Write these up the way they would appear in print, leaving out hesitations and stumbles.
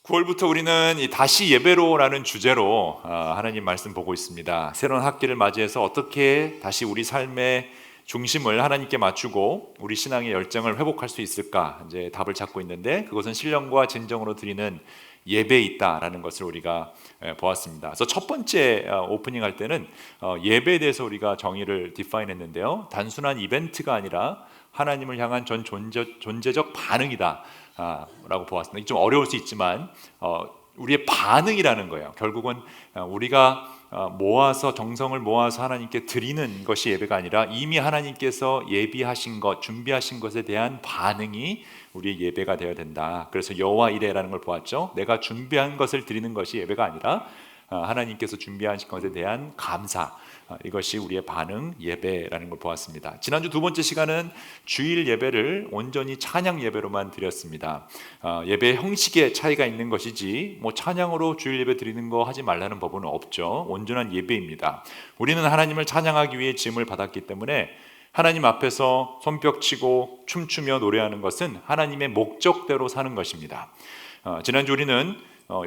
9월부터 우리는 이 다시 예배로라는 주제로 하나님 말씀 보고 있습니다. 새로운 학기를 맞이해서 어떻게 다시 우리 삶의 중심을 하나님께 맞추고 우리 신앙의 열정을 회복할 수 있을까 이제 답을 찾고 있는데, 그것은 신령과 진정으로 드리는 예배에 있다라는 것을 우리가 보았습니다. 그래서 첫 번째 오프닝 할 때는 예배에 대해서 우리가 정의를 디파인했는데요. 단순한 이벤트가 아니라 하나님을 향한 존재적 반응이다 라고 보았습니다. 좀 어려울 수 있지만 우리의 반응이라는 거예요. 결국은 우리가 모아서 정성을 모아서 하나님께 드리는 것이 예배가 아니라 이미 하나님께서 예비하신 것, 준비하신 것에 대한 반응이 우리의 예배가 되어야 된다. 그래서 여호와 이레라는 걸 보았죠. 내가 준비한 것을 드리는 것이 예배가 아니라 하나님께서 준비하신 것에 대한 감사, 이것이 우리의 반응, 예배라는 걸 보았습니다. 지난주 두 번째 시간은 주일 예배를 온전히 찬양 예배로만 드렸습니다. 예배 형식의 차이가 있는 것이지 찬양으로 주일 예배 드리는 거 하지 말라는 법은 없죠. 온전한 예배입니다. 우리는 하나님을 찬양하기 위해 지음을 받았기 때문에 하나님 앞에서 손뼉치고 춤추며 노래하는 것은 하나님의 목적대로 사는 것입니다. 지난주 우리는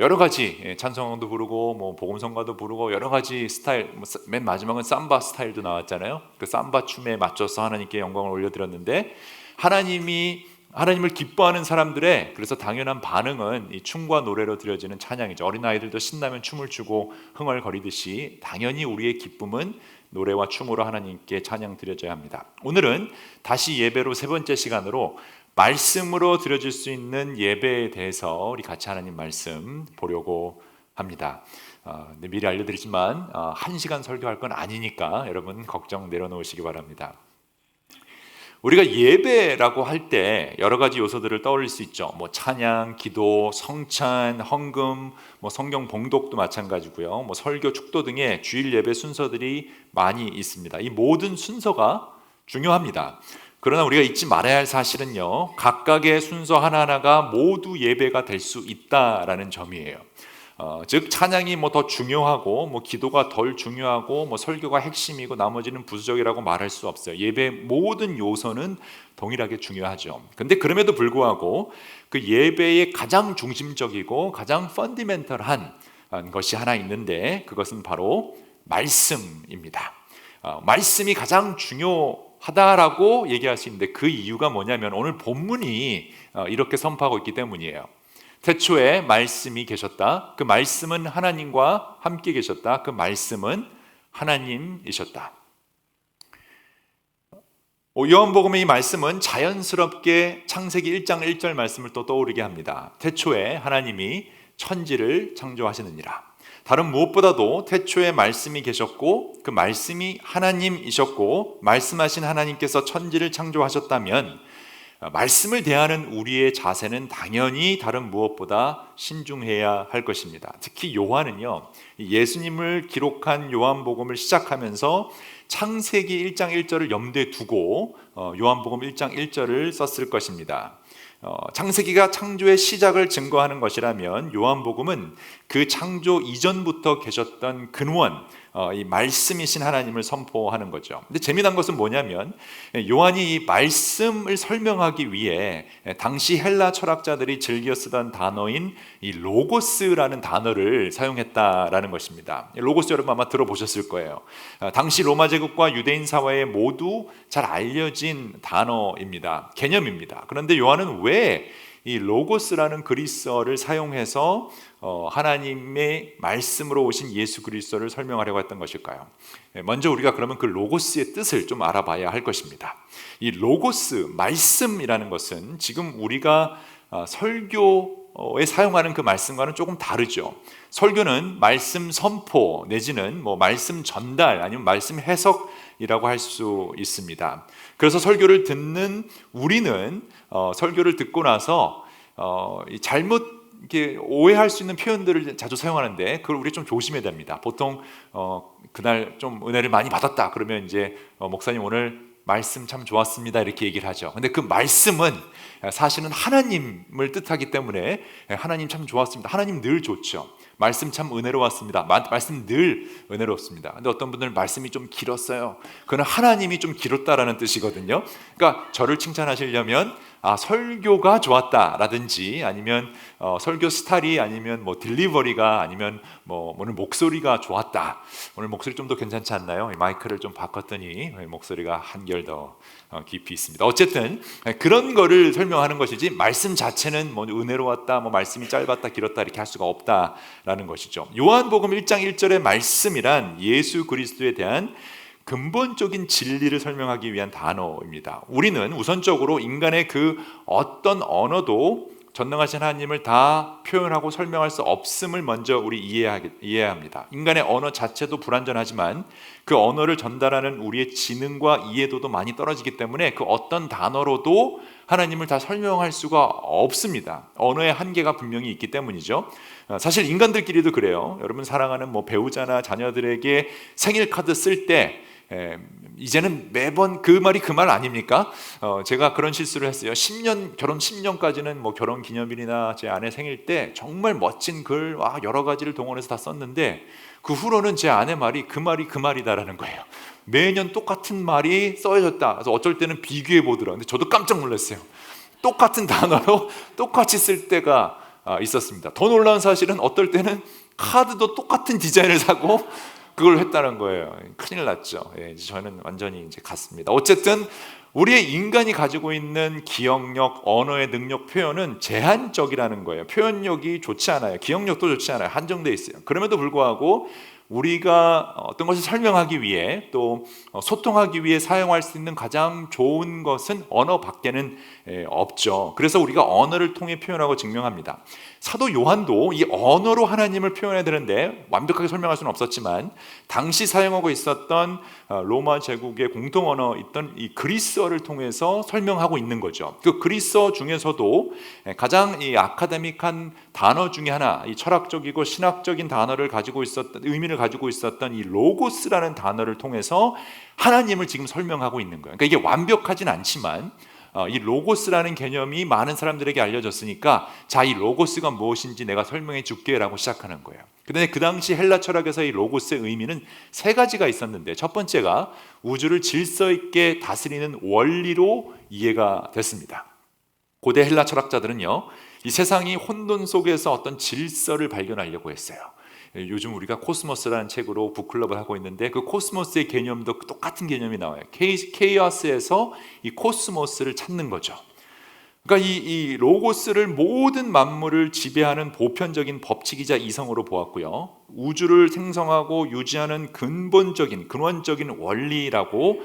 여러 가지 찬송도 부르고 복음성가도 부르고 여러 가지 스타일, 맨 마지막은 삼바 스타일도 나왔잖아요. 그 삼바 춤에 맞춰서 하나님께 영광을 올려드렸는데, 하나님을 기뻐하는 사람들의 그래서 당연한 반응은 이 춤과 노래로 드려지는 찬양이죠. 어린아이들도 신나면 춤을 추고 흥얼거리듯이 당연히 우리의 기쁨은 노래와 춤으로 하나님께 찬양 드려져야 합니다. 오늘은 다시 예배로 세 번째 시간으로 말씀으로 드려질 수 있는 예배에 대해서 우리 같이 하나님 말씀 보려고 합니다. 미리 알려드리지만 1시간 설교할 건 아니니까 여러분 걱정 내려놓으시기 바랍니다. 우리가 예배라고 할 때 여러 가지 요소들을 떠올릴 수 있죠. 찬양, 기도, 성찬, 헌금, 성경 봉독도 마찬가지고요. 설교, 축도 등의 주일 예배 순서들이 많이 있습니다. 이 모든 순서가 중요합니다. 그러나 우리가 잊지 말아야 할 사실은요, 각각의 순서 하나하나가 모두 예배가 될 수 있다라는 점이에요. 즉 찬양이 더 중요하고 기도가 덜 중요하고 설교가 핵심이고 나머지는 부수적이라고 말할 수 없어요. 예배의 모든 요소는 동일하게 중요하죠. 근데 그럼에도 불구하고 그 예배의 가장 중심적이고 가장 펀디멘털한 것이 하나 있는데, 그것은 바로 말씀입니다. 말씀이 가장 중요하다라고 얘기할 수 있는데, 그 이유가 뭐냐면 오늘 본문이 이렇게 선포하고 있기 때문이에요. 태초에 말씀이 계셨다. 그 말씀은 하나님과 함께 계셨다. 그 말씀은 하나님이셨다. 요한복음의 이 말씀은 자연스럽게 창세기 1장 1절 말씀을 또 떠오르게 합니다. 태초에 하나님이 천지를 창조하시느니라. 다른 무엇보다도 태초에 말씀이 계셨고 그 말씀이 하나님이셨고 말씀하신 하나님께서 천지를 창조하셨다면 말씀을 대하는 우리의 자세는 당연히 다른 무엇보다 신중해야 할 것입니다. 특히 요한은요, 예수님을 기록한 요한복음을 시작하면서 창세기 1장 1절을 염두에 두고 요한복음 1장 1절을 썼을 것입니다. 창세기가 창조의 시작을 증거하는 것이라면 요한복음은 그 창조 이전부터 계셨던 근원, 이 말씀이신 하나님을 선포하는 거죠. 근데 재미난 것은 뭐냐면 요한이 이 말씀을 설명하기 위해 당시 헬라 철학자들이 즐겨 쓰던 단어인 이 로고스라는 단어를 사용했다라는 것입니다. 로고스 여러분 아마 들어보셨을 거예요. 당시 로마 제국과 유대인 사회에 모두 잘 알려진 단어입니다. 개념입니다. 그런데 요한은 왜 이 로고스라는 그리스어를 사용해서 하나님의 말씀으로 오신 예수 그리스도를 설명하려고 했던 것일까요? 먼저 우리가 그러면 그 로고스의 뜻을 좀 알아봐야 할 것입니다. 이 로고스, 말씀이라는 것은 지금 우리가 설교에 사용하는 그 말씀과는 조금 다르죠. 설교는 말씀 선포 내지는 말씀 전달 아니면 말씀 해석이라고 할 수 있습니다. 그래서 설교를 듣는 우리는 설교를 듣고 나서 잘못 이렇게 오해할 수 있는 표현들을 자주 사용하는데 그걸 우리 좀 조심해야 됩니다. 보통 그날 좀 은혜를 많이 받았다 그러면 이제 목사님 오늘 말씀 참 좋았습니다 이렇게 얘기를 하죠. 근데 그 말씀은 사실은 하나님을 뜻하기 때문에 하나님 참 좋았습니다, 하나님 늘 좋죠, 말씀 참 은혜로웠습니다, 말씀 늘 은혜롭습니다. 근데 어떤 분들은 말씀이 좀 길었어요. 그건 하나님이 좀 길었다라는 뜻이거든요. 그러니까 저를 칭찬하시려면 설교가 좋았다라든지 아니면 설교 스타일이 아니면 뭐 딜리버리가 아니면 뭐 오늘 목소리가 좋았다. 오늘 목소리 좀 더 괜찮지 않나요? 마이크를 좀 바꿨더니 목소리가 한결 더 깊이 있습니다. 어쨌든 그런 거를 설명하는 것이지 말씀 자체는 뭐 은혜로웠다, 뭐 말씀이 짧았다, 길었다 이렇게 할 수가 없다라는 것이죠. 요한복음 1장 1절의 말씀이란 예수 그리스도에 대한 근본적인 진리를 설명하기 위한 단어입니다. 우리는 우선적으로 인간의 그 어떤 언어도 전능하신 하나님을 다 표현하고 설명할 수 없음을 먼저 우리 이해해야 합니다. 인간의 언어 자체도 불완전하지만 그 언어를 전달하는 우리의 지능과 이해도도 많이 떨어지기 때문에 그 어떤 단어로도 하나님을 다 설명할 수가 없습니다. 언어의 한계가 분명히 있기 때문이죠. 사실 인간들끼리도 그래요. 여러분 사랑하는 뭐 배우자나 자녀들에게 생일 카드 쓸 때 이제는 매번 그 말이 그 말 아닙니까? 제가 그런 실수를 했어요. 결혼 10년까지는 뭐 결혼 기념일이나 제 아내 생일 때 정말 멋진 글 여러 가지를 동원해서 다 썼는데 그 후로는 제 아내 말이 그 말이다라는 거예요. 매년 똑같은 말이 써졌다. 그래서 어쩔 때는 비교해 보더라고요. 근데 저도 깜짝 놀랐어요. 똑같은 단어로 똑같이 쓸 때가 있었습니다. 더 놀라운 사실은 어떨 때는 카드도 똑같은 디자인을 사고 그걸 했다는 거예요. 큰일 났죠. 이제 저는 완전히 이제 갔습니다. 어쨌든 우리의 인간이 가지고 있는 기억력, 언어의 능력, 표현은 제한적이라는 거예요. 표현력이 좋지 않아요. 기억력도 좋지 않아요. 한정되어 있어요. 그럼에도 불구하고 우리가 어떤 것을 설명하기 위해 또 소통하기 위해 사용할 수 있는 가장 좋은 것은 언어 밖에는 없죠. 그래서 우리가 언어를 통해 표현하고 증명합니다. 사도 요한도 이 언어로 하나님을 표현해야 되는데 완벽하게 설명할 수는 없었지만 당시 사용하고 있었던 로마 제국의 공통 언어 있던 이 그리스어를 통해서 설명하고 있는 거죠. 그 그리스어 중에서도 가장 이 아카데믹한 단어 중에 하나, 이 철학적이고 신학적인 단어를 가지고 있었던 의미를 가지고 있었던 이 로고스라는 단어를 통해서 하나님을 지금 설명하고 있는 거예요. 그러니까 이게 완벽하진 않지만 이 로고스라는 개념이 많은 사람들에게 알려졌으니까 자, 이 로고스가 무엇인지 내가 설명해 줄게 라고 시작하는 거예요. 그런데 그 당시 헬라 철학에서 이 로고스의 의미는 세 가지가 있었는데 첫 번째가 우주를 질서 있게 다스리는 원리로 이해가 됐습니다. 고대 헬라 철학자들은요, 이 세상이 혼돈 속에서 어떤 질서를 발견하려고 했어요. 요즘 우리가 코스모스라는 책으로 북클럽을 하고 있는데 그 코스모스의 개념도 똑같은 개념이 나와요. 케이오스에서 이 코스모스를 찾는 거죠. 그러니까 이 로고스를 모든 만물을 지배하는 보편적인 법칙이자 이성으로 보았고요. 우주를 생성하고 유지하는 근원적인 원리라고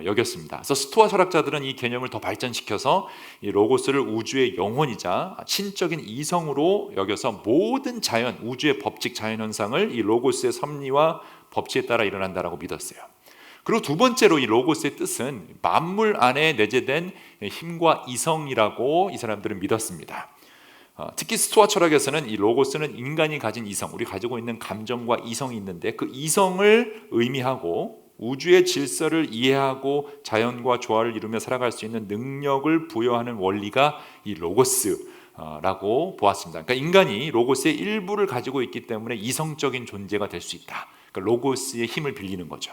여겼습니다. 그래서 스토아 철학자들은 이 개념을 더 발전시켜서 이 로고스를 우주의 영혼이자 신적인 이성으로 여겨서 모든 자연, 우주의 법칙, 자연현상을 이 로고스의 섭리와 법칙에 따라 일어난다라고 믿었어요. 그리고 두 번째로 이 로고스의 뜻은 만물 안에 내재된 힘과 이성이라고 이 사람들은 믿었습니다. 특히 스토아 철학에서는 이 로고스는 인간이 가진 이성, 우리 가지고 있는 감정과 이성이 있는데 그 이성을 의미하고 우주의 질서를 이해하고 자연과 조화를 이루며 살아갈 수 있는 능력을 부여하는 원리가 이 로고스라고 보았습니다. 그러니까 인간이 로고스의 일부를 가지고 있기 때문에 이성적인 존재가 될 수 있다. 그러니까 로고스의 힘을 빌리는 거죠.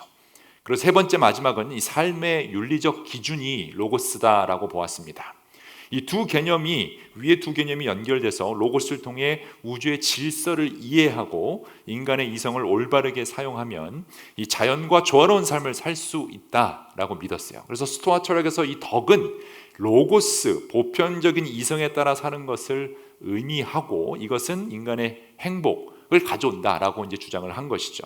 그리고 세 번째 마지막은 이 삶의 윤리적 기준이 로고스다라고 보았습니다. 이 두 개념이 위에 두 개념이 연결돼서 로고스를 통해 우주의 질서를 이해하고 인간의 이성을 올바르게 사용하면 이 자연과 조화로운 삶을 살 수 있다라고 믿었어요. 그래서 스토아 철학에서 이 덕은 로고스, 보편적인 이성에 따라 사는 것을 의미하고 이것은 인간의 행복을 가져온다라고 이제 주장을 한 것이죠.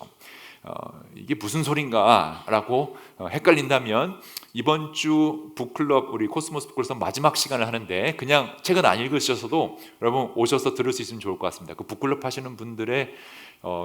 이게 무슨 소린가라고 헷갈린다면 이번 주 북클럽 우리 코스모스 북클럽 마지막 시간을 하는데 그냥 책은 안 읽으셔서도 여러분 오셔서 들을 수 있으면 좋을 것 같습니다. 그 북클럽 하시는 분들의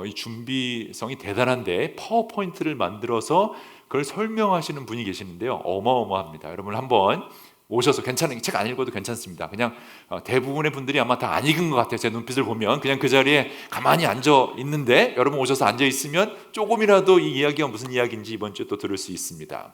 이 준비성이 대단한데 파워포인트를 만들어서 그걸 설명하시는 분이 계시는데요, 어마어마합니다. 여러분 한번 오셔서 괜찮은 책 안 읽어도 괜찮습니다. 그냥 대부분의 분들이 아마 다 안 읽은 것 같아요. 제 눈빛을 보면 그냥 그 자리에 가만히 앉아 있는데 여러분 오셔서 앉아 있으면 조금이라도 이 이야기가 무슨 이야기인지 이번 주에 또 들을 수 있습니다.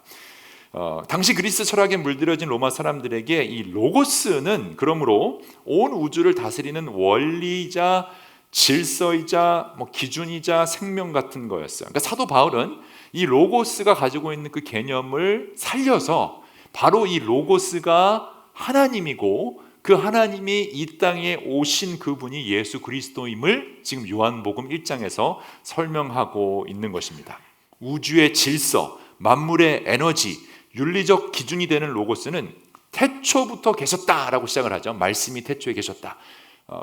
당시 그리스 철학에 물들여진 로마 사람들에게 이 로고스는 그러므로 온 우주를 다스리는 원리이자 질서이자 기준이자 생명 같은 거였어요. 그러니까 사도 바울은 이 로고스가 가지고 있는 그 개념을 살려서 바로 이 로고스가 하나님이고 그 하나님이 이 땅에 오신 그분이 예수 그리스도임을 지금 요한복음 1장에서 설명하고 있는 것입니다. 우주의 질서, 만물의 에너지, 윤리적 기준이 되는 로고스는 태초부터 계셨다라고 시작을 하죠. 말씀이 태초에 계셨다.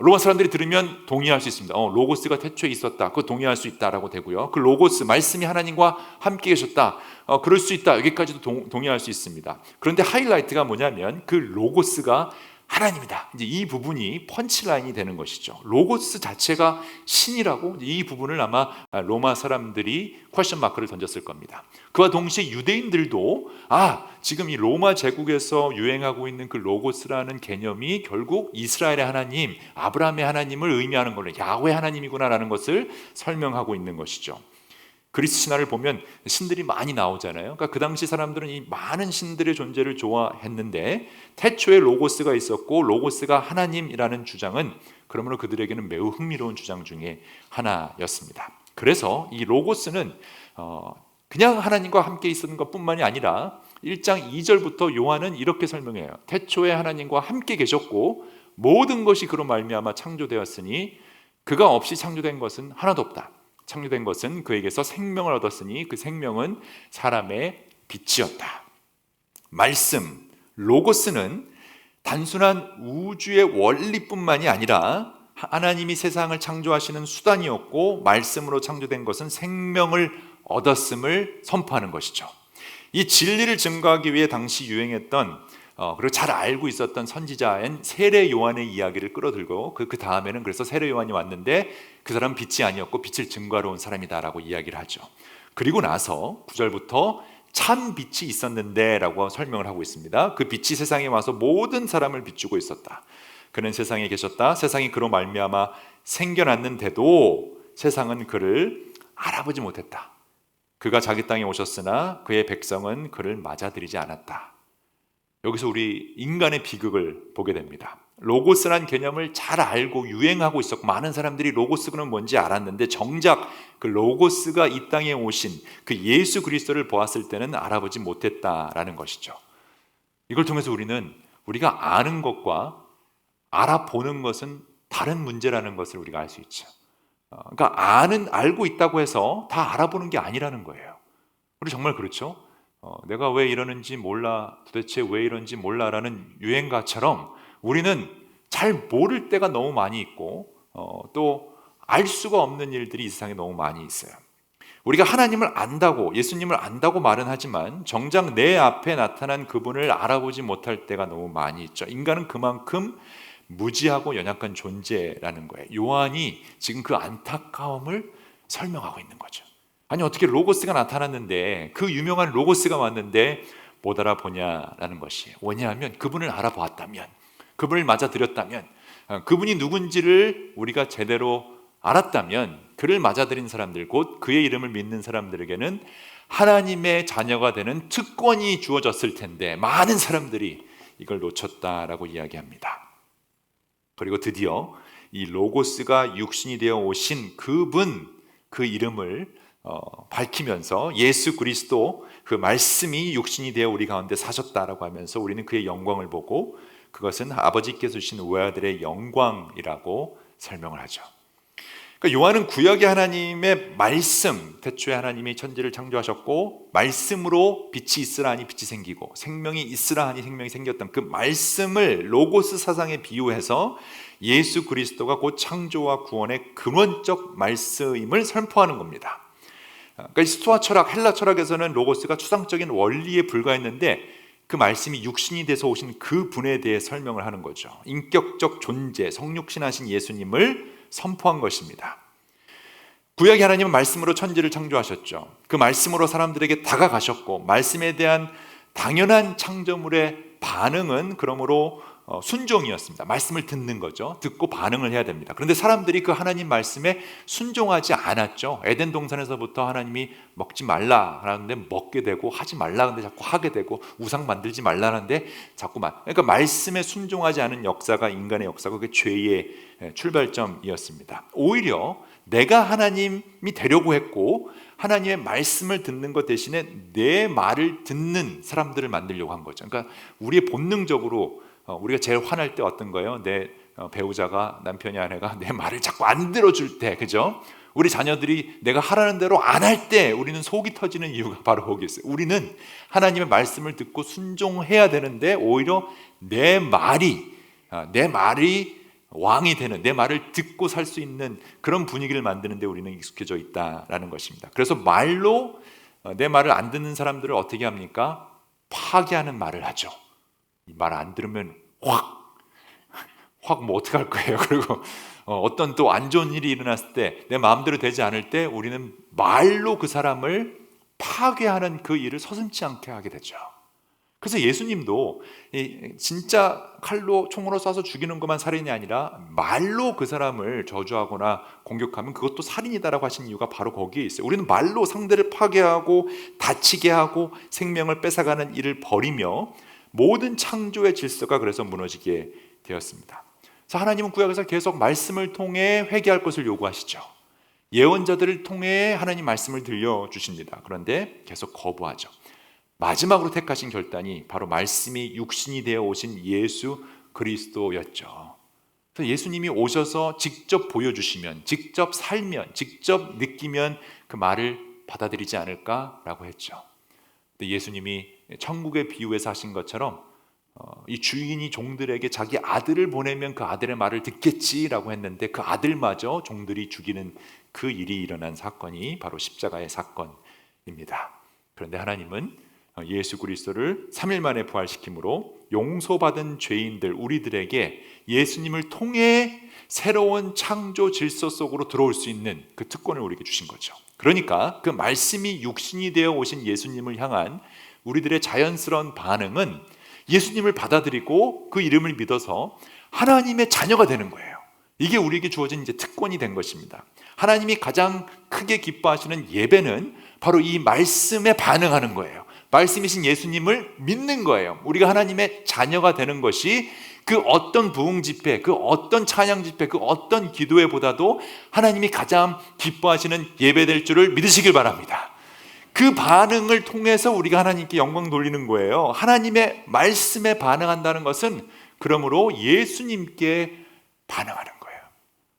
로마 사람들이 들으면 동의할 수 있습니다. 로고스가 태초에 있었다. 그거 동의할 수 있다라고 되고요. 그 로고스, 말씀이 하나님과 함께 계셨다. 그럴 수 있다. 여기까지도 동의할 수 있습니다. 그런데 하이라이트가 뭐냐면 그 로고스가 하나님이다. 이제 이 부분이 펀치라인이 되는 것이죠. 로고스 자체가 신이라고 이 부분을 아마 로마 사람들이 퀘스천 마크를 던졌을 겁니다. 그와 동시에 유대인들도 지금 이 로마 제국에서 유행하고 있는 그 로고스라는 개념이 결국 이스라엘의 하나님, 아브라함의 하나님을 의미하는 걸로 야훼 하나님이구나라는 것을 설명하고 있는 것이죠. 그리스 신화를 보면 신들이 많이 나오잖아요. 그러니까 그 당시 사람들은 이 많은 신들의 존재를 좋아했는데 태초에 로고스가 있었고 로고스가 하나님이라는 주장은 그러므로 그들에게는 매우 흥미로운 주장 중에 하나였습니다. 그래서 이 로고스는 그냥 하나님과 함께 있었는 것뿐만이 아니라 1장 2절부터 요한은 이렇게 설명해요. 태초에 하나님과 함께 계셨고 모든 것이 그로 말미암아 창조되었으니 그가 없이 창조된 것은 하나도 없다. 창조된 것은 그에게서 생명을 얻었으니 그 생명은 사람의 빛이었다. 말씀, 로고스는 단순한 우주의 원리뿐만이 아니라 하나님이 세상을 창조하시는 수단이었고 말씀으로 창조된 것은 생명을 얻었음을 선포하는 것이죠. 이 진리를 증거하기 위해 당시 유행했던 그리고 잘 알고 있었던 선지자인 세례 요한의 이야기를 끌어들고 그 다음에는 그래서 세례 요한이 왔는데 그 사람은 빛이 아니었고 빛을 증거하러 온 사람이다라고 이야기를 하죠. 그리고 나서 9절부터 참 빛이 있었는데 라고 설명을 하고 있습니다. 그 빛이 세상에 와서 모든 사람을 비추고 있었다. 그는 세상에 계셨다. 세상이 그로 말미암아 생겨났는데도 세상은 그를 알아보지 못했다. 그가 자기 땅에 오셨으나 그의 백성은 그를 맞아들이지 않았다. 여기서 우리 인간의 비극을 보게 됩니다. 로고스란 개념을 잘 알고 유행하고 있었고 많은 사람들이 로고스는 뭔지 알았는데 정작 그 로고스가 이 땅에 오신 그 예수 그리스도를 보았을 때는 알아보지 못했다라는 것이죠. 이걸 통해서 우리가 아는 것과 알아보는 것은 다른 문제라는 것을 우리가 알 수 있죠. 그러니까 알고 있다고 해서 다 알아보는 게 아니라는 거예요. 우리 정말 그렇죠? 내가 왜 이러는지 몰라, 도대체 왜 이런지 몰라라는 유행가처럼 우리는 잘 모를 때가 너무 많이 있고 또 알 수가 없는 일들이 이 세상에 너무 많이 있어요. 우리가 하나님을 안다고, 예수님을 안다고 말은 하지만 정작 내 앞에 나타난 그분을 알아보지 못할 때가 너무 많이 있죠. 인간은 그만큼 무지하고 연약한 존재라는 거예요. 요한이 지금 그 안타까움을 설명하고 있는 거죠. 아니 어떻게 로고스가 나타났는데 그 유명한 로고스가 왔는데 못 알아보냐라는 것이에요. 왜냐하면 그분을 알아보았다면, 그분을 맞아들였다면, 그분이 누군지를 우리가 제대로 알았다면 그를 맞아들인 사람들, 곧 그의 이름을 믿는 사람들에게는 하나님의 자녀가 되는 특권이 주어졌을 텐데 많은 사람들이 이걸 놓쳤다라고 이야기합니다. 그리고 드디어 이 로고스가 육신이 되어 오신 그분, 그 이름을 밝히면서 예수 그리스도 그 말씀이 육신이 되어 우리 가운데 사셨다라고 하면서 우리는 그의 영광을 보고 그것은 아버지께서 주신 외아들의 영광이라고 설명을 하죠. 그러니까 요한은 구약의 하나님의 말씀, 태초에 하나님이 천지를 창조하셨고 말씀으로 빛이 있으라 하니 빛이 생기고 생명이 있으라 하니 생명이 생겼던 그 말씀을 로고스 사상에 비유해서 예수 그리스도가 곧 창조와 구원의 근원적 말씀임을 선포하는 겁니다. 그러니까 스토아 철학, 헬라 철학에서는 로고스가 추상적인 원리에 불과했는데 그 말씀이 육신이 돼서 오신 그 분에 대해 설명을 하는 거죠. 인격적 존재, 성육신하신 예수님을 선포한 것입니다. 구약의 하나님은 말씀으로 천지를 창조하셨죠. 그 말씀으로 사람들에게 다가가셨고 말씀에 대한 당연한 창조물의 반응은 그러므로 순종이었습니다. 말씀을 듣는 거죠. 듣고 반응을 해야 됩니다. 그런데 사람들이 그 하나님 말씀에 순종하지 않았죠. 에덴 동산에서부터 하나님이 먹지 말라라는데 먹게 되고 하지 말라는데 자꾸 하게 되고 우상 만들지 말라는데 자꾸만. 그러니까 말씀에 순종하지 않은 역사가 인간의 역사고 그게 죄의 출발점이었습니다. 오히려 내가 하나님이 되려고 했고 하나님의 말씀을 듣는 것 대신에 내 말을 듣는 사람들을 만들려고 한 거죠. 그러니까 우리의 본능적으로 우리가 제일 화날 때 어떤 거예요? 내 배우자가, 남편이, 아내가 내 말을 자꾸 안 들어줄 때, 그죠? 우리 자녀들이 내가 하라는 대로 안 할 때 우리는 속이 터지는 이유가 바로 거기 있어요. 우리는 하나님의 말씀을 듣고 순종해야 되는데 오히려 내 말이 왕이 되는, 내 말을 듣고 살 수 있는 그런 분위기를 만드는데 우리는 익숙해져 있다라는 것입니다. 그래서 말로 내 말을 안 듣는 사람들을 어떻게 합니까? 파괴하는 말을 하죠. 이 말 안 들으면 확 뭐 어떻게 할 거예요? 그리고 어떤 또 안 좋은 일이 일어났을 때, 내 마음대로 되지 않을 때 우리는 말로 그 사람을 파괴하는 그 일을 서슴지 않게 하게 되죠. 그래서 예수님도 진짜 칼로, 총으로 쏴서 죽이는 것만 살인이 아니라 말로 그 사람을 저주하거나 공격하면 그것도 살인이다라고 하신 이유가 바로 거기에 있어요. 우리는 말로 상대를 파괴하고 다치게 하고 생명을 뺏어가는 일을 벌이며 모든 창조의 질서가 그래서 무너지게 되었습니다. 하나님은 구약에서 계속 말씀을 통해 회개할 것을 요구하시죠. 예언자들을 통해 하나님 말씀을 들려주십니다. 그런데 계속 거부하죠. 마지막으로 택하신 결단이 바로 말씀이 육신이 되어 오신 예수 그리스도였죠. 그래서 예수님이 오셔서 직접 보여주시면, 직접 살면, 직접 느끼면 그 말을 받아들이지 않을까라고 했죠. 근데 예수님이 천국의 비유에서 하신 것처럼 이 주인이 종들에게 자기 아들을 보내면 그 아들의 말을 듣겠지라고 했는데 그 아들마저 종들이 죽이는 그 일이 일어난 사건이 바로 십자가의 사건입니다. 그런데 하나님은 예수 그리스도를 3일 만에 부활시킴으로 용서받은 죄인들, 우리들에게 예수님을 통해 새로운 창조 질서 속으로 들어올 수 있는 그 특권을 우리에게 주신 거죠. 그러니까 그 말씀이 육신이 되어 오신 예수님을 향한 우리들의 자연스러운 반응은 예수님을 받아들이고 그 이름을 믿어서 하나님의 자녀가 되는 거예요. 이게 우리에게 주어진 이제 특권이 된 것입니다. 하나님이 가장 크게 기뻐하시는 예배는 바로 이 말씀에 반응하는 거예요. 말씀이신 예수님을 믿는 거예요. 우리가 하나님의 자녀가 되는 것이 그 어떤 부흥 집회, 그 어떤 찬양 집회, 그 어떤 기도회보다도 하나님이 가장 기뻐하시는 예배될 줄을 믿으시길 바랍니다. 그 반응을 통해서 우리가 하나님께 영광 돌리는 거예요. 하나님의 말씀에 반응한다는 것은 그러므로 예수님께 반응하는 거예요.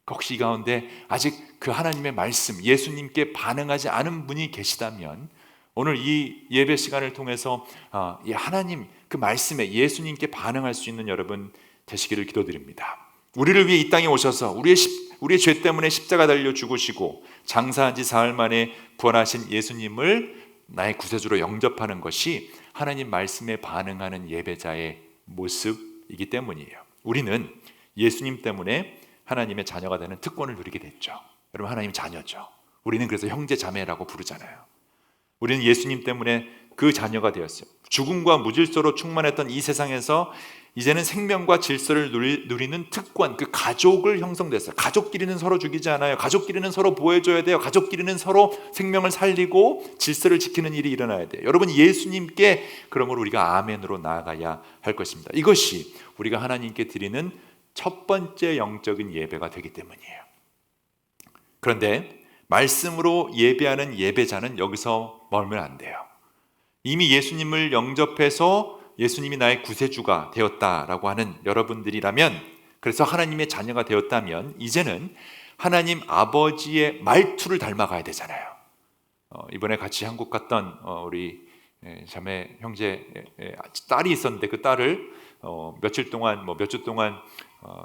혹시 이 가운데 아직 그 하나님의 말씀, 예수님께 반응하지 않은 분이 계시다면 오늘 이 예배 시간을 통해서 하나님 그 말씀에 예수님께 반응할 수 있는 여러분 되시기를 기도드립니다. 우리를 위해 이 땅에 오셔서 우리의 죄 때문에 십자가 달려 죽으시고 장사한 지 사흘 만에 부활하신 예수님을 나의 구세주로 영접하는 것이 하나님 말씀에 반응하는 예배자의 모습이기 때문이에요. 우리는 예수님 때문에 하나님의 자녀가 되는 특권을 누리게 됐죠. 여러분, 하나님 자녀죠. 우리는 그래서 형제 자매라고 부르잖아요. 우리는 예수님 때문에 그 자녀가 되었어요. 죽음과 무질서로 충만했던 이 세상에서 이제는 생명과 질서를 누리는 특권, 그 가족을 형성됐어요. 가족끼리는 서로 죽이지 않아요. 가족끼리는 서로 보호해줘야 돼요. 가족끼리는 서로 생명을 살리고 질서를 지키는 일이 일어나야 돼요. 여러분, 예수님께 그러므로 우리가 아멘으로 나아가야 할 것입니다. 이것이 우리가 하나님께 드리는 첫 번째 영적인 예배가 되기 때문이에요. 그런데 말씀으로 예배하는 예배자는 여기서 멀면 안 돼요. 이미 예수님을 영접해서 예수님이 나의 구세주가 되었다라고 하는 여러분들이라면, 그래서 하나님의 자녀가 되었다면 이제는 하나님 아버지의 말투를 닮아가야 되잖아요. 이번에 같이 한국 갔던 우리 자매 형제 딸이 있었는데 그 딸을 몇 주 동안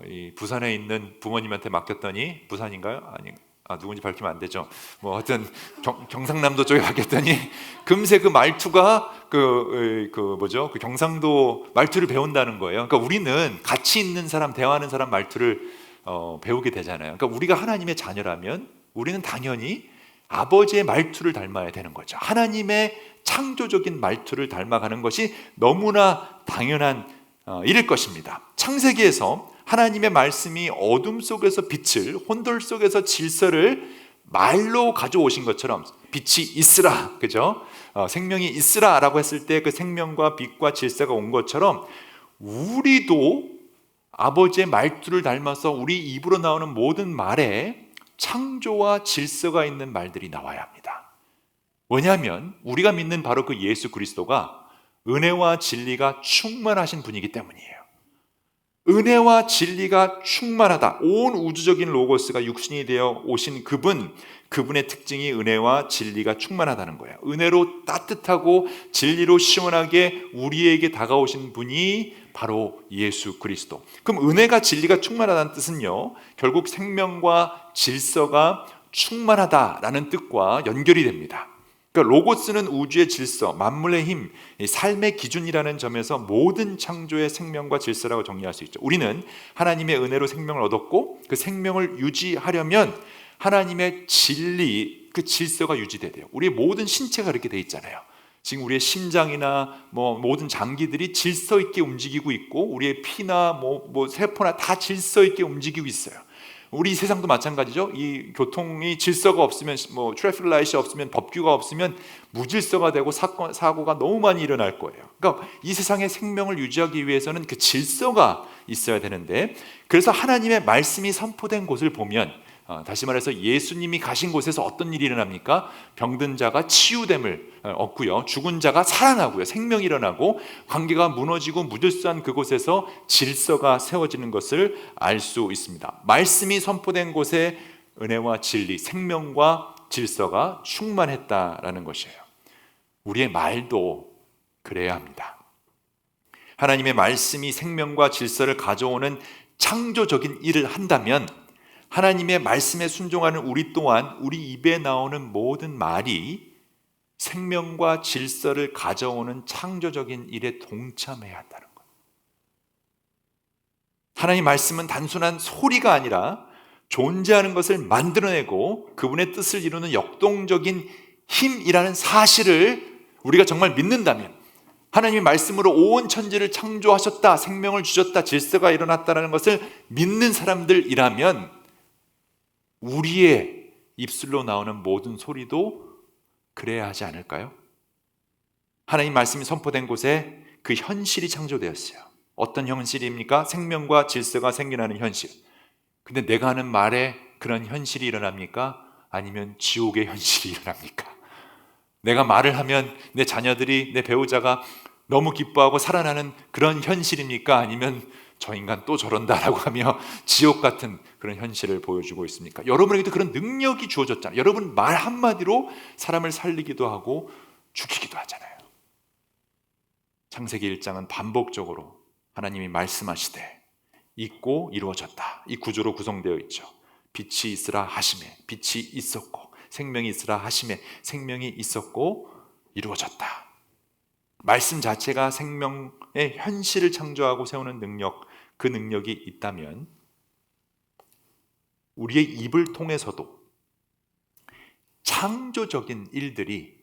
이 부산에 있는 부모님한테 맡겼더니, 부산인가요? 누군지 밝히면 안 되죠. 하여튼 경상남도 쪽에 맡겼더니 금세 그 말투가 그 경상도 말투를 배운다는 거예요. 그러니까 우리는 같이 있는 사람, 대화하는 사람 말투를 배우게 되잖아요. 그러니까 우리가 하나님의 자녀라면 우리는 당연히 아버지의 말투를 닮아야 되는 거죠. 하나님의 창조적인 말투를 닮아가는 것이 너무나 당연한 일일 것입니다. 창세기에서 하나님의 말씀이 어둠 속에서 빛을, 혼돌 속에서 질서를 말로 가져오신 것처럼 빛이 있으라, 그죠? 생명이 있으라라고 했을 때 그 생명과 빛과 질서가 온 것처럼 우리도 아버지의 말투를 닮아서 우리 입으로 나오는 모든 말에 창조와 질서가 있는 말들이 나와야 합니다. 왜냐하면 우리가 믿는 바로 그 예수 그리스도가 은혜와 진리가 충만하신 분이기 때문이에요. 은혜와 진리가 충만하다. 온 우주적인 로고스가 육신이 되어 오신 그분의 특징이 은혜와 진리가 충만하다는 거예요. 은혜로 따뜻하고 진리로 시원하게 우리에게 다가오신 분이 바로 예수 그리스도. 그럼 은혜가 진리가 충만하다는 뜻은요, 결국 생명과 질서가 충만하다라는 뜻과 연결이 됩니다. 그러니까 로고스는 우주의 질서, 만물의 힘, 삶의 기준이라는 점에서 모든 창조의 생명과 질서라고 정리할 수 있죠. 우리는 하나님의 은혜로 생명을 얻었고 그 생명을 유지하려면 하나님의 진리, 그 질서가 유지돼야 돼요. 우리의 모든 신체가 그렇게 돼 있잖아요. 지금 우리의 심장이나 모든 장기들이 질서 있게 움직이고 있고 우리의 피나 세포나 다 질서 있게 움직이고 있어요. 우리 세상도 마찬가지죠. 이 교통이 질서가 없으면, 트래픽 라이트가 없으면, 법규가 없으면 무질서가 되고 사고가 너무 많이 일어날 거예요. 그러니까 이 세상의 생명을 유지하기 위해서는 그 질서가 있어야 되는데, 그래서 하나님의 말씀이 선포된 곳을 보면, 다시 말해서 예수님이 가신 곳에서 어떤 일이 일어납니까? 병든 자가 치유됨을 얻고요, 죽은 자가 살아나고요, 생명이 일어나고 관계가 무너지고 무질서한 그곳에서 질서가 세워지는 것을 알 수 있습니다. 말씀이 선포된 곳에 은혜와 진리, 생명과 질서가 충만했다라는 것이에요. 우리의 말도 그래야 합니다. 하나님의 말씀이 생명과 질서를 가져오는 창조적인 일을 한다면 하나님의 말씀에 순종하는 우리 또한 우리 입에 나오는 모든 말이 생명과 질서를 가져오는 창조적인 일에 동참해야 한다는 거예요. 하나님 말씀은 단순한 소리가 아니라 존재하는 것을 만들어내고 그분의 뜻을 이루는 역동적인 힘이라는 사실을 우리가 정말 믿는다면, 하나님의 말씀으로 온 천지를 창조하셨다, 생명을 주셨다, 질서가 일어났다는 것을 믿는 사람들이라면 우리의 입술로 나오는 모든 소리도 그래야 하지 않을까요? 하나님 말씀이 선포된 곳에 그 현실이 창조되었어요. 어떤 현실입니까? 생명과 질서가 생겨나는 현실. 근데 내가 하는 말에 그런 현실이 일어납니까? 아니면 지옥의 현실이 일어납니까? 내가 말을 하면 내 자녀들이, 내 배우자가 너무 기뻐하고 살아나는 그런 현실입니까? 아니면 저 인간 또 저런다라고 하며 지옥 같은 그런 현실을 보여주고 있습니까? 여러분에게도 그런 능력이 주어졌잖아요. 여러분 말 한마디로 사람을 살리기도 하고 죽이기도 하잖아요. 창세기 1장은 반복적으로 하나님이 말씀하시되 있고 이루어졌다, 이 구조로 구성되어 있죠. 빛이 있으라 하심에 빛이 있었고, 생명이 있으라 하심에 생명이 있었고 이루어졌다. 말씀 자체가 생명의 현실을 창조하고 세우는 능력, 그 능력이 있다면 우리의 입을 통해서도 창조적인 일들이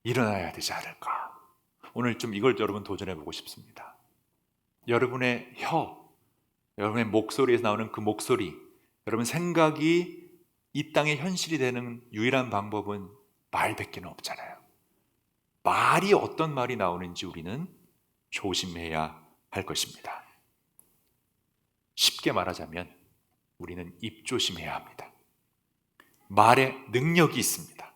일어나야 되지 않을까. 오늘 좀 이걸 여러분 도전해 보고 싶습니다. 여러분의 여러분의 목소리에서 나오는 그 목소리, 여러분 생각이 이 땅의 현실이 되는 유일한 방법은 말밖에 없잖아요. 말이 어떤 말이 나오는지 우리는 조심해야 할 것입니다. 쉽게 말하자면 우리는 입조심해야 합니다. 말에 능력이 있습니다.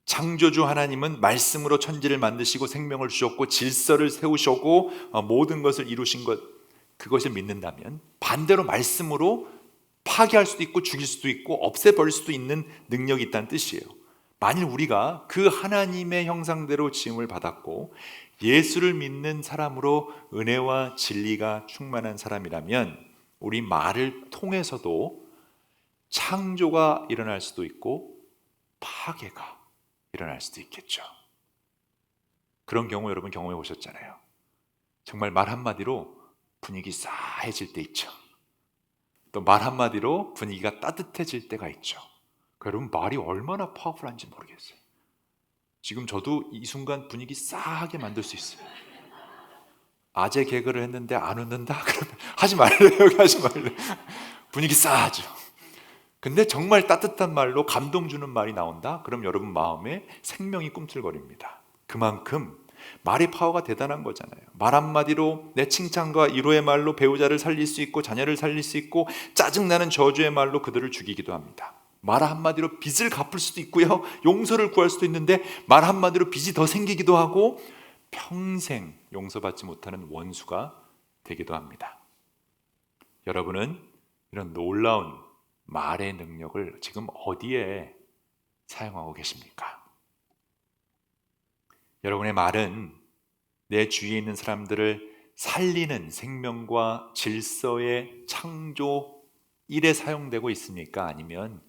창조주 하나님은 말씀으로 천지를 만드시고 생명을 주셨고 질서를 세우셨고 모든 것을 이루신 것, 그것을 믿는다면 반대로 말씀으로 파괴할 수도 있고 죽일 수도 있고 없애버릴 수도 있는 능력이 있다는 뜻이에요. 만일 우리가 그 하나님의 형상대로 지음을 받았고 예수를 믿는 사람으로 은혜와 진리가 충만한 사람이라면 우리 말을 통해서도 창조가 일어날 수도 있고 파괴가 일어날 수도 있겠죠. 그런 경우 여러분 경험해 보셨잖아요. 정말 말 한마디로 분위기 싸해질 때 있죠. 또 말 한마디로 분위기가 따뜻해질 때가 있죠. 여러분 말이 얼마나 파워풀한지 모르겠어요. 지금 저도 이 순간 분위기 싸하게 만들 수 있어요. 아재 개그를 했는데 안 웃는다? 그러면 하지 말래요. 여기 하지 말래요. 분위기 싸하죠. 근데 정말 따뜻한 말로 감동 주는 말이 나온다? 그럼 여러분 마음에 생명이 꿈틀거립니다. 그만큼 말의 파워가 대단한 거잖아요. 말 한마디로 내 칭찬과 위로의 말로 배우자를 살릴 수 있고 자녀를 살릴 수 있고 짜증나는 저주의 말로 그들을 죽이기도 합니다. 말 한마디로 빚을 갚을 수도 있고요, 용서를 구할 수도 있는데 말 한마디로 빚이 더 생기기도 하고 평생 용서받지 못하는 원수가 되기도 합니다. 여러분은 이런 놀라운 말의 능력을 지금 어디에 사용하고 계십니까? 여러분의 말은 내 주위에 있는 사람들을 살리는 생명과 질서의 창조 일에 사용되고 있습니까? 아니면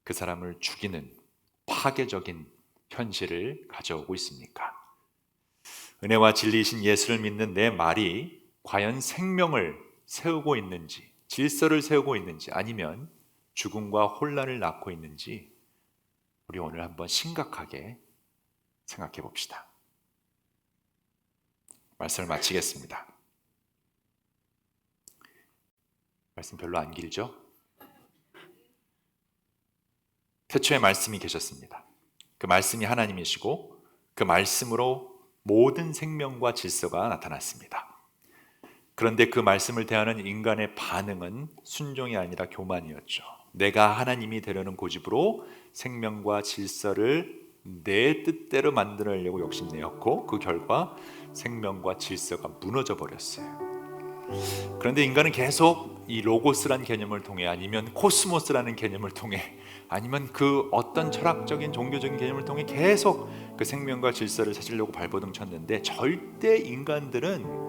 그 사람을 죽이는 파괴적인 현실을 가져오고 있습니까? 은혜와 진리이신 예수를 믿는 내 말이 과연 생명을 세우고 있는지, 질서를 세우고 있는지, 아니면 죽음과 혼란을 낳고 있는지 우리 오늘 한번 심각하게 생각해 봅시다. 말씀을 마치겠습니다. 말씀 별로 안 길죠? 태초에 말씀이 계셨습니다. 그 말씀이 하나님이시고 그 말씀으로 모든 생명과 질서가 나타났습니다. 그런데 그 말씀을 대하는 인간의 반응은 순종이 아니라 교만이었죠. 내가 하나님이 되려는 고집으로 생명과 질서를 내 뜻대로 만들려고 욕심내었고 그 결과 생명과 질서가 무너져 버렸어요. 그런데 인간은 계속 이 로고스라는 개념을 통해 아니면 코스모스라는 개념을 통해 아니면 그 어떤 철학적인 종교적인 개념을 통해 계속 그 생명과 질서를 찾으려고 발버둥 쳤는데 절대 인간들은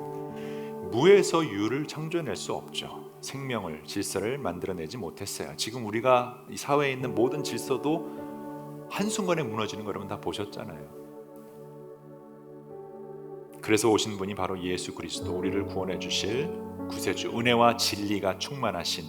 무에서 유를 창조해낼 수 없죠. 생명을, 질서를 만들어내지 못했어요. 지금 우리가 이 사회에 있는 모든 질서도 한순간에 무너지는 거 여러분 다 보셨잖아요. 그래서 오신 분이 바로 예수 그리스도, 우리를 구원해 주실 구세주, 은혜와 진리가 충만하신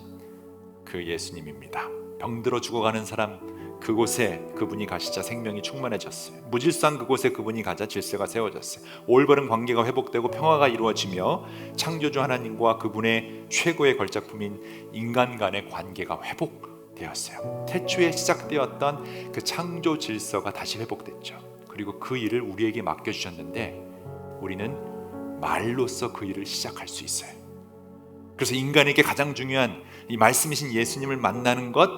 그 예수님입니다. 병들어 죽어가는 사람 그곳에 그분이 가시자 생명이 충만해졌어요. 무질서한 그곳에 그분이 가자 질서가 세워졌어요. 올바른 관계가 회복되고 평화가 이루어지며 창조주 하나님과 그분의 최고의 걸작품인 인간 간의 관계가 회복되었어요. 태초에 시작되었던 그 창조 질서가 다시 회복됐죠. 그리고 그 일을 우리에게 맡겨주셨는데 우리는 말로써 그 일을 시작할 수 있어요. 그래서 인간에게 가장 중요한 이 말씀이신 예수님을 만나는 것,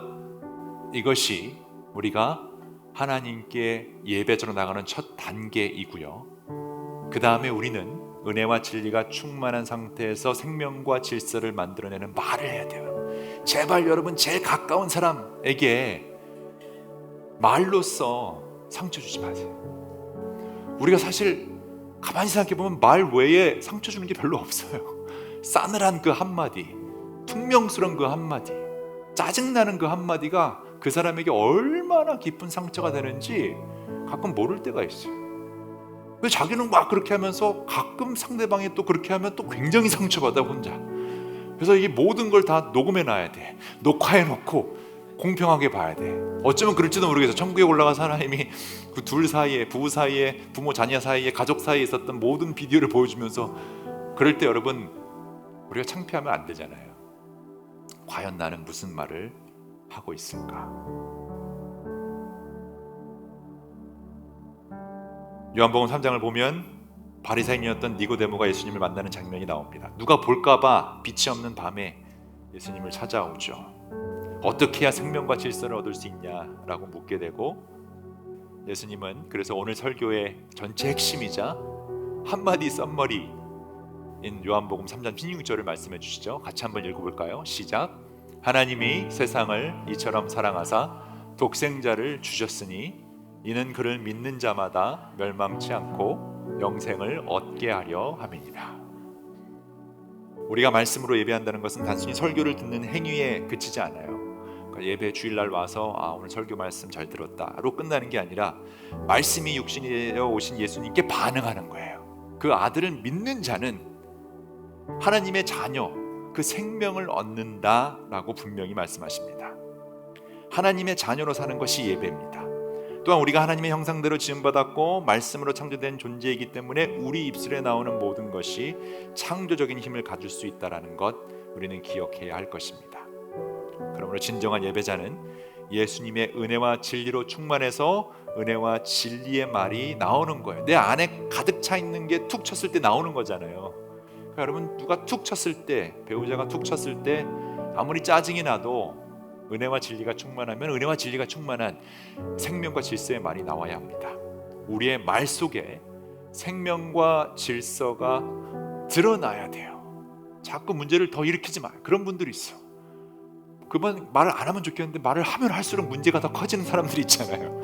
이것이 우리가 하나님께 예배자로 나가는 첫 단계이고요. 그 다음에 우리는 은혜와 진리가 충만한 상태에서 생명과 질서를 만들어내는 말을 해야 돼요. 제발 여러분 제일 가까운 사람에게 말로써 상처 주지 마세요. 우리가 사실 가만히 생각해보면 말 외에 상처 주는 게 별로 없어요. 싸늘한 그 한마디, 퉁명스러운 그 한마디, 짜증나는 그 한마디가 그 사람에게 얼마나 깊은 상처가 되는지 가끔 모를 때가 있어요. 근데 자기는 막 그렇게 하면서 가끔 상대방이 또 그렇게 하면 또 굉장히 상처받아 혼자. 그래서 이 모든 걸 다 녹음해 놔야 돼. 녹화해놓고 공평하게 봐야 돼. 어쩌면 그럴지도 모르겠어. 천국에 올라가서 하나님이 그 둘 사이에, 부부 사이에, 부모 자녀 사이에, 가족 사이에 있었던 모든 비디오를 보여주면서 그럴 때 여러분 우리가 창피하면 안 되잖아요. 과연 나는 무슨 말을 하고 있을까? 요한복음 3장을 보면 바리새인이었던 니고데모가 예수님을 만나는 장면이 나옵니다. 누가 볼까봐 빛이 없는 밤에 예수님을 찾아오죠. 어떻게 해야 생명과 질서를 얻을 수 있냐라고 묻게 되고 예수님은 그래서 오늘 설교의 전체 핵심이자 한마디 썸머리인 요한복음 3장 16절을 말씀해 주시죠. 같이 한번 읽어볼까요? 시작. 하나님이 세상을 이처럼 사랑하사 독생자를 주셨으니 이는 그를 믿는 자마다 멸망치 않고 영생을 얻게 하려 함이니라. 우리가 말씀으로 예배한다는 것은 단순히 설교를 듣는 행위에 그치지 않아요. 그러니까 예배 주일날 와서 오늘 설교 말씀 잘 들었다로 끝나는 게 아니라 말씀이 육신이 되어 오신 예수님께 반응하는 거예요. 그 아들을 믿는 자는 하나님의 자녀, 그 생명을 얻는다라고 분명히 말씀하십니다. 하나님의 자녀로 사는 것이 예배입니다. 또한 우리가 하나님의 형상대로 지음받았고 말씀으로 창조된 존재이기 때문에 우리 입술에 나오는 모든 것이 창조적인 힘을 가질 수 있다는 것 우리는 기억해야 할 것입니다. 그러므로 진정한 예배자는 예수님의 은혜와 진리로 충만해서 은혜와 진리의 말이 나오는 거예요. 내 안에 가득 차 있는 게 툭 쳤을 때 나오는 거잖아요. 그러니까 여러분 누가 툭 쳤을 때, 배우자가 툭 쳤을 때 아무리 짜증이 나도 은혜와 진리가 충만하면 은혜와 진리가 충만한 생명과 질서의 말이 나와야 합니다. 우리의 말 속에 생명과 질서가 드러나야 돼요. 자꾸 문제를 더 일으키지 마. 그런 분들이 있어. 그만 말을 안 하면 좋겠는데 말을 하면 할수록 문제가 더 커지는 사람들이 있잖아요.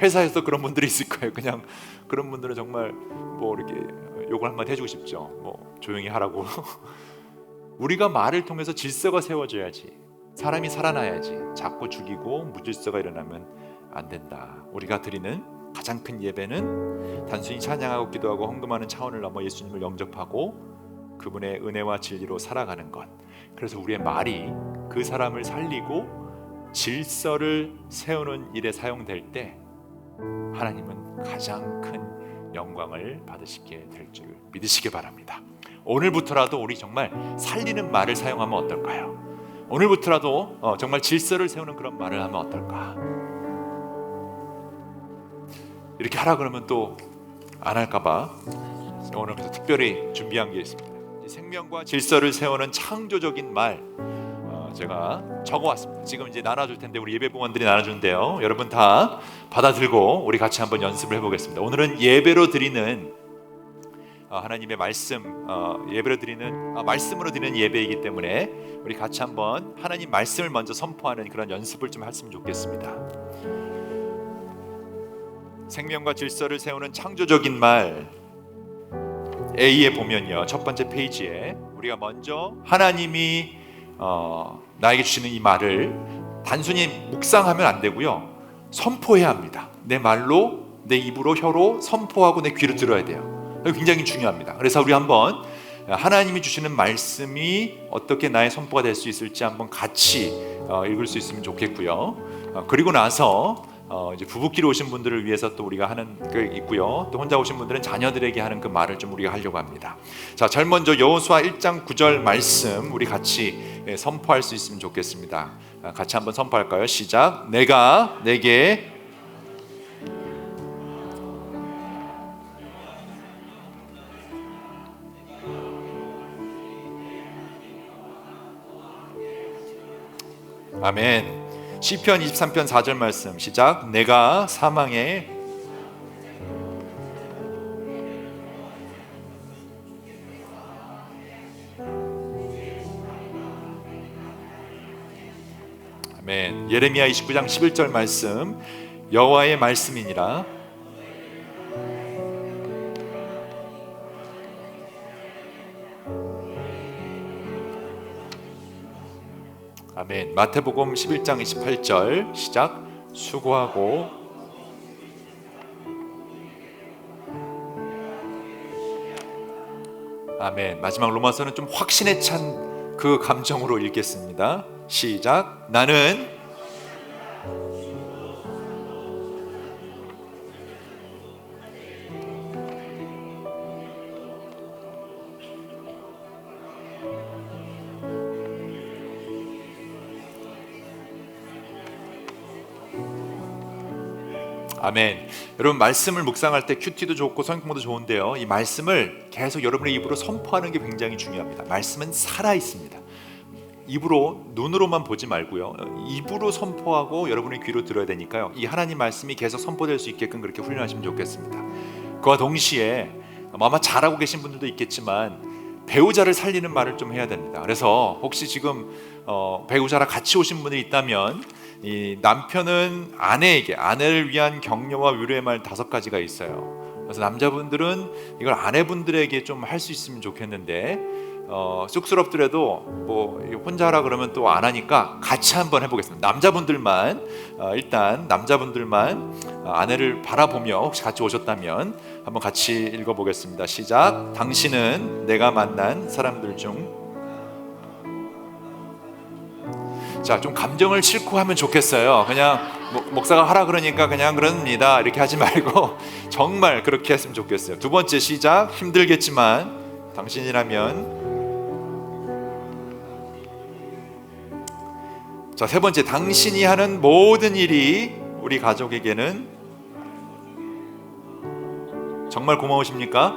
회사에서 그런 분들이 있을 거예요. 그냥 그런 분들은 정말 뭐 이렇게 욕을 한마디 해주고 싶죠. 뭐 조용히 하라고. 우리가 말을 통해서 질서가 세워져야지, 사람이 살아나야지. 자꾸 죽이고 무질서가 일어나면 안 된다. 우리가 드리는 가장 큰 예배는 단순히 찬양하고 기도하고 헌금하는 차원을 넘어 예수님을 영접하고 그분의 은혜와 진리로 살아가는 것. 그래서 우리의 말이 그 사람을 살리고 질서를 세우는 일에 사용될 때 하나님은 가장 큰 영광을 받으시게 될 줄 믿으시기 바랍니다. 오늘부터라도 우리 정말 살리는 말을 사용하면 어떨까요? 오늘부터라도 정말 질서를 세우는 그런 말을 하면 어떨까? 이렇게 하라 그러면 또 안 할까봐 오늘 그래서 특별히 준비한 게 있습니다. 생명과 질서를 세우는 창조적인 말 제가 적어왔습니다. 지금 이제 나눠줄 텐데 우리 예배부원들이 나눠주는데요. 여러분 다 받아들고 우리 같이 한번 연습을 해보겠습니다. 오늘은 예배로 드리는 하나님의 말씀, 예배로 드리는 말씀으로 드리는 예배이기 때문에 우리 같이 한번 하나님 말씀을 먼저 선포하는 그런 연습을 좀 했으면 좋겠습니다. 생명과 질서를 세우는 창조적인 말 A에 보면요, 첫 번째 페이지에 우리가 먼저 하나님이 나에게 주시는 이 말을 단순히 묵상하면 안 되고요, 선포해야 합니다. 내 말로, 내 입으로, 혀로 선포하고 내 귀로 들어야 돼요. 굉장히 중요합니다. 그래서 우리 한번 하나님이 주시는 말씀이 어떻게 나의 선포가 될 수 있을지 한번 같이 읽을 수 있으면 좋겠고요. 그리고 나서 이제 부부끼리 오신 분들을 위해서 또 우리가 하는 게 있고요. 또 혼자 오신 분들은 자녀들에게 하는 그 말을 좀 우리가 하려고 합니다. 자, 제일 먼저 여호수아 1장 9절 말씀 우리 같이 선포할 수 있으면 좋겠습니다. 같이 한번 선포할까요? 시작. 내가 내게 아멘. 시편 23편 4절 말씀 시작. 내가 사망의 아멘. 예레미야 29장 11절 말씀 여호와의 말씀이니라. 아멘. 마태복음 11장 28절 시작. 수고하고 아멘. 마지막 로마서는 좀 확신에 찬 그 감정으로 읽겠습니다. 시작. 나는 아멘. 여러분 말씀을 묵상할 때 큐티도 좋고 성경도 좋은데요, 이 말씀을 계속 여러분의 입으로 선포하는 게 굉장히 중요합니다. 말씀은 살아 있습니다. 입으로, 눈으로만 보지 말고요, 입으로 선포하고 여러분의 귀로 들어야 되니까요, 이 하나님 말씀이 계속 선포될 수 있게끔 그렇게 훈련하시면 좋겠습니다. 그와 동시에 아마 잘하고 계신 분들도 있겠지만 배우자를 살리는 말을 좀 해야 됩니다. 그래서 혹시 지금 배우자랑 같이 오신 분이 있다면 이 남편은 아내를 위한 격려와 위로의 말 5가지가 있어요. 그래서 남자분들은 이걸 아내분들에게 좀 할 수 있으면 좋겠는데 쑥스럽더라도 뭐 혼자 하라 그러면 또 안 하니까 같이 한번 해보겠습니다. 남자분들만 일단 남자분들만 아내를 바라보며 혹시 같이 오셨다면 한번 같이 읽어보겠습니다. 시작. 당신은 내가 만난 사람들 중 자, 좀 감정을 싣고 하면 좋겠어요. 그냥 목사가 하라 그러니까 그냥 그럽니다 이렇게 하지 말고 정말 그렇게 했으면 좋겠어요. 두 번째 시작. 힘들겠지만 당신이라면. 자, 세 번째, 당신이 하는 모든 일이 우리 가족에게는 정말 고마우십니까?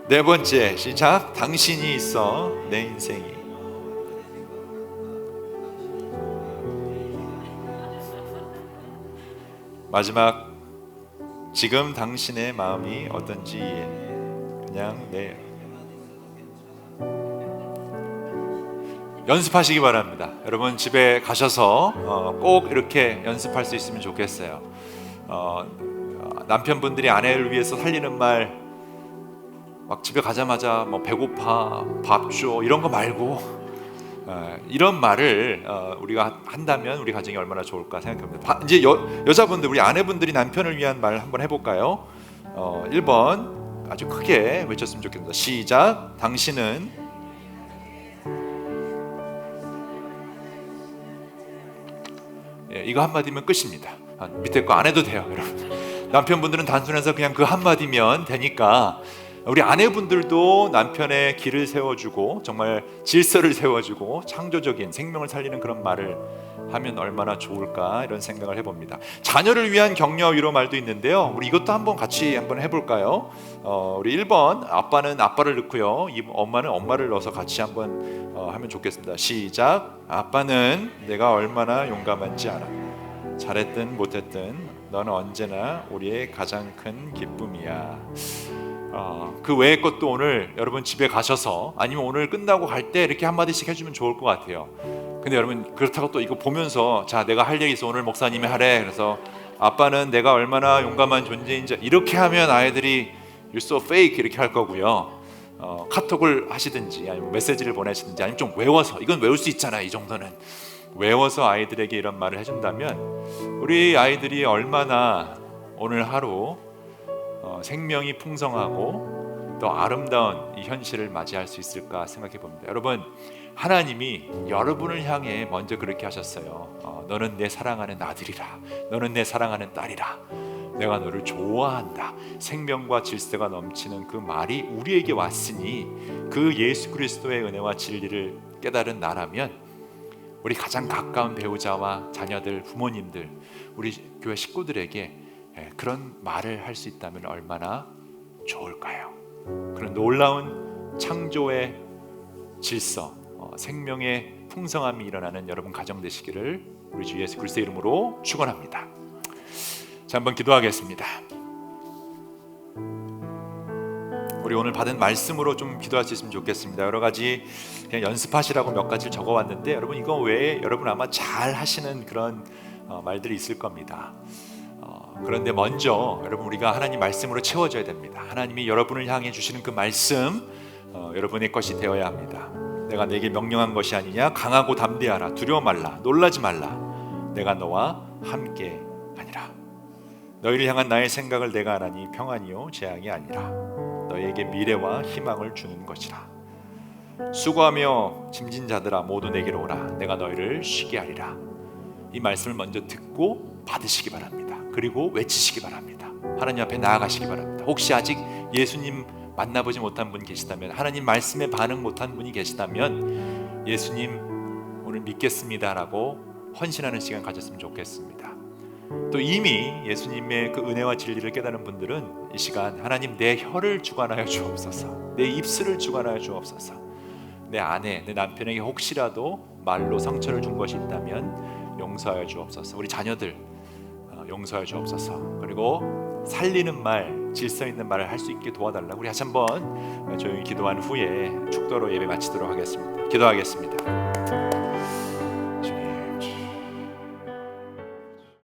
네 번째 시작. 당신이 있어 내 인생이. 마지막, 지금 당신의 마음이 어떤지 그냥 연습하시기 바랍니다. 여러분 집에 가셔서 꼭 이렇게 연습할 수 있으면 좋겠어요. 남편분들이 아내를 위해서 살리는 말 막 집에 가자마자 뭐 배고파, 밥 줘 이런 거 말고 이런 말을 우리가 한다면 우리 가정이 얼마나 좋을까 생각합니다. 이제 여자분들, 우리 아내분들이 남편을 위한 말 한번 해볼까요? 1번 아주 크게 외쳤으면 좋겠습니다. 시작. 당신은 이거 한마디면 끝입니다. 밑에 거 안 해도 돼요, 여러분. 남편분들은 단순해서 그냥 그 한마디면 되니까 우리 아내분들도 남편의 길을 세워주고 정말 질서를 세워주고 창조적인 생명을 살리는 그런 말을 하면 얼마나 좋을까 이런 생각을 해봅니다. 자녀를 위한 격려 위로 말도 있는데요. 우리 이것도 한번 같이 한번 해볼까요? 우리 1번 아빠는 아빠를 넣고요, 엄마는 엄마를 넣어서 같이 한번 하면 좋겠습니다. 시작. 아빠는 내가 얼마나 용감한지 알아. 잘했든 못했든 너는 언제나 우리의 가장 큰 기쁨이야. 그 외의 것도 오늘 여러분 집에 가셔서 아니면 오늘 끝나고 갈 때 이렇게 한마디씩 해주면 좋을 것 같아요. 근데 여러분 그렇다고 또 이거 보면서 자 내가 할 얘기 있어 오늘 목사님이 하래, 그래서 아빠는 내가 얼마나 용감한 존재인지 이렇게 하면 아이들이 You're so fake 이렇게 할 거고요. 카톡을 하시든지 아니면 메시지를 보내시든지 아니면 좀 외워서, 이건 외울 수 있잖아 이 정도는, 외워서 아이들에게 이런 말을 해준다면 우리 아이들이 얼마나 오늘 하루 생명이 풍성하고 또 아름다운 이 현실을 맞이할 수 있을까 생각해 봅니다. 여러분 하나님이 여러분을 향해 먼저 그렇게 하셨어요. 너는 내 사랑하는 아들이라, 너는 내 사랑하는 딸이라, 내가 너를 좋아한다. 생명과 질서가 넘치는 그 말이 우리에게 왔으니 그 예수 그리스도의 은혜와 진리를 깨달은 나라면 우리 가장 가까운 배우자와 자녀들, 부모님들, 우리 교회 식구들에게 그런 말을 할 수 있다면 얼마나 좋을까요? 그런 놀라운 창조의 질서, 생명의 풍성함이 일어나는 여러분 가정 되시기를 우리 주 예수 그리스도의 이름으로 축원합니다. 자, 한번 기도하겠습니다. 우리 오늘 받은 말씀으로 좀 기도할 수 있으면 좋겠습니다. 여러 가지 그냥 연습하시라고 몇 가지를 적어왔는데 여러분 이거 외에 여러분 아마 잘 하시는 그런 말들이 있을 겁니다. 그런데 먼저 여러분 우리가 하나님 말씀으로 채워져야 됩니다. 하나님이 여러분을 향해 주시는 그 말씀 여러분의 것이 되어야 합니다. 내가 내게 명령한 것이 아니냐, 강하고 담대하라, 두려워 말라, 놀라지 말라, 내가 너와 함께 하니라. 너희를 향한 나의 생각을 내가 하나니 평안이요 재앙이 아니라 너희에게 미래와 희망을 주는 것이라. 수고하며 짐진 자들아 모두 내게로 오라, 내가 너희를 쉬게 하리라. 이 말씀을 먼저 듣고 받으시기 바랍니다. 그리고 외치시기 바랍니다. 하나님 앞에 나아가시기 바랍니다. 혹시 아직 예수님 만나보지 못한 분 계시다면, 하나님 말씀에 반응 못한 분이 계시다면 예수님 오늘 믿겠습니다라고 헌신하는 시간 가졌으면 좋겠습니다. 또 이미 예수님의 그 은혜와 진리를 깨달은 분들은 이 시간 하나님 내 혀를 주관하여 주옵소서, 내 입술을 주관하여 주옵소서, 내 아내, 내 남편에게 혹시라도 말로 상처를 준 것이 있다면 용서하여 주옵소서, 우리 자녀들 용서하여 주옵소서, 그리고 살리는 말, 질서 있는 말을 할 수 있게 도와달라고 우리 다시 한번 조용히 기도한 후에 축도로 예배 마치도록 하겠습니다. 기도하겠습니다.